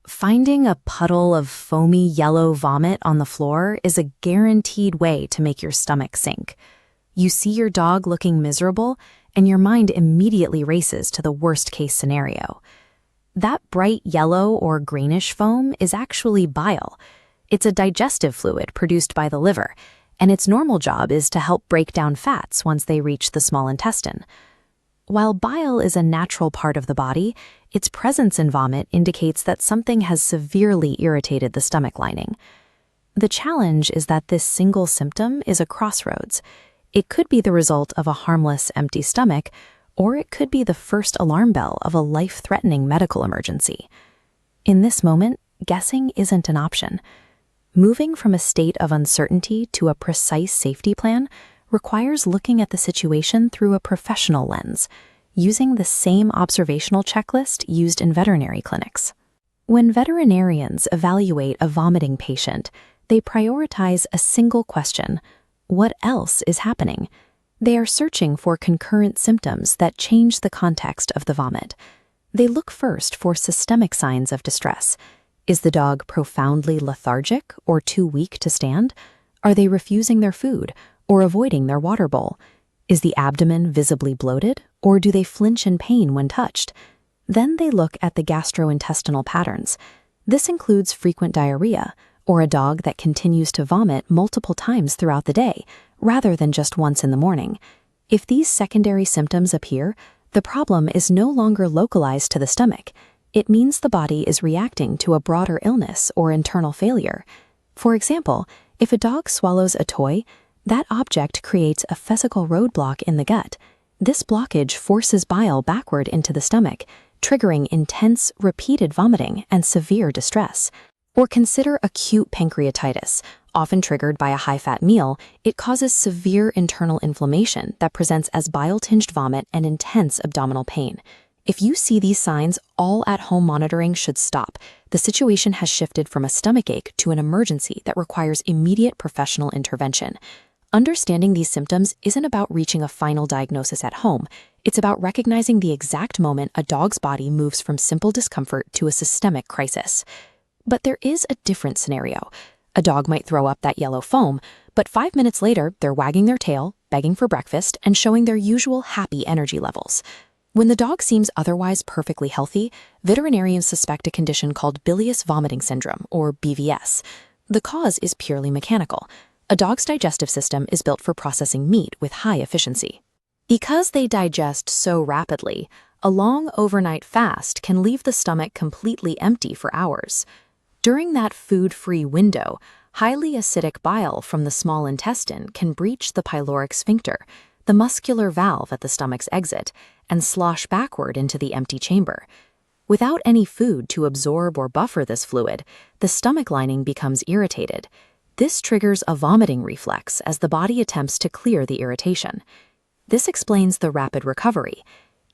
Finding a puddle of foamy yellow vomit on the floor is a guaranteed way to make your stomach sink. You see your dog looking miserable, and your mind immediately races to the worst-case scenario. That bright yellow or greenish foam is actually bile. It's a digestive fluid produced by the liver, and its normal job is to help break down fats once they reach the small intestine. While bile is a natural part of the body, its presence in vomit indicates that something has severely irritated the stomach lining. The challenge is that this single symptom is a crossroads. It could be the result of a harmless, empty stomach, or it could be the first alarm bell of a life-threatening medical emergency. In this moment, guessing isn't an option. Moving from a state of uncertainty to a precise safety plan requires looking at the situation through a professional lens, using the same observational checklist used in veterinary clinics. When veterinarians evaluate a vomiting patient, they prioritize a single question: what else is happening? They are searching for concurrent symptoms that change the context of the vomit. They look first for systemic signs of distress. Is the dog profoundly lethargic or too weak to stand? Are they refusing their food or avoiding their water bowl? Is the abdomen visibly bloated, or do they flinch in pain when touched? Then they look at the gastrointestinal patterns. This includes frequent diarrhea, or a dog that continues to vomit multiple times throughout the day, rather than just once in the morning. If these secondary symptoms appear, the problem is no longer localized to the stomach. It means the body is reacting to a broader illness or internal failure. For example, if a dog swallows a toy, that object creates a vesical roadblock in the gut. This blockage forces bile backward into the stomach, triggering intense, repeated vomiting and severe distress. Or consider acute pancreatitis. Often triggered by a high-fat meal, it causes severe internal inflammation that presents as bile-tinged vomit and intense abdominal pain. If you see these signs, all at-home monitoring should stop. The situation has shifted from a stomachache to an emergency that requires immediate professional intervention. Understanding these symptoms isn't about reaching a final diagnosis at home. It's about recognizing the exact moment a dog's body moves from simple discomfort to a systemic crisis. But there is a different scenario. A dog might throw up that yellow foam, but 5 minutes later, they're wagging their tail, begging for breakfast, and showing their usual happy energy levels. When the dog seems otherwise perfectly healthy, veterinarians suspect a condition called bilious vomiting syndrome, or BVS. The cause is purely mechanical. A dog's digestive system is built for processing meat with high efficiency. Because they digest so rapidly, a long overnight fast can leave the stomach completely empty for hours. During that food-free window, highly acidic bile from the small intestine can breach the pyloric sphincter, the muscular valve at the stomach's exit, and slosh backward into the empty chamber. Without any food to absorb or buffer this fluid, the stomach lining becomes irritated. This triggers a vomiting reflex as the body attempts to clear the irritation. This explains the rapid recovery.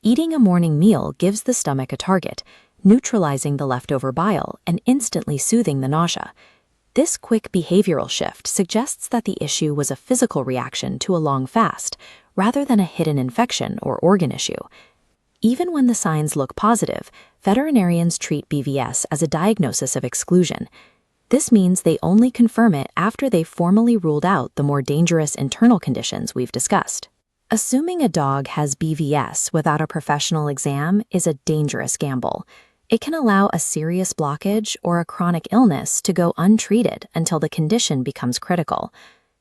Eating a morning meal gives the stomach a target, neutralizing the leftover bile and instantly soothing the nausea. This quick behavioral shift suggests that the issue was a physical reaction to a long fast, rather than a hidden infection or organ issue. Even when the signs look positive, veterinarians treat BVS as a diagnosis of exclusion. This means they only confirm it after they've formally ruled out the more dangerous internal conditions we've discussed. Assuming a dog has BVS without a professional exam is a dangerous gamble. It can allow a serious blockage or a chronic illness to go untreated until the condition becomes critical.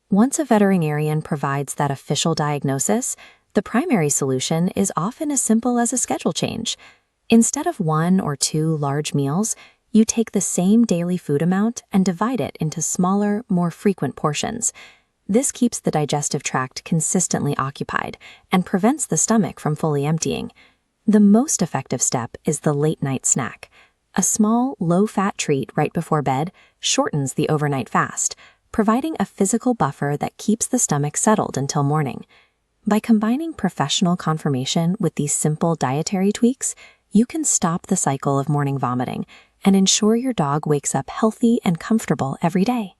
Once a veterinarian provides that official diagnosis, the primary solution is often as simple as a schedule change. Instead of 1 or 2 large meals, you take the same daily food amount and divide it into smaller, more frequent portions. This keeps the digestive tract consistently occupied and prevents the stomach from fully emptying. The most effective step is the late-night snack. A small, low-fat treat right before bed shortens the overnight fast, providing a physical buffer that keeps the stomach settled until morning. By combining professional confirmation with these simple dietary tweaks, you can stop the cycle of morning vomiting and ensure your dog wakes up healthy and comfortable every day.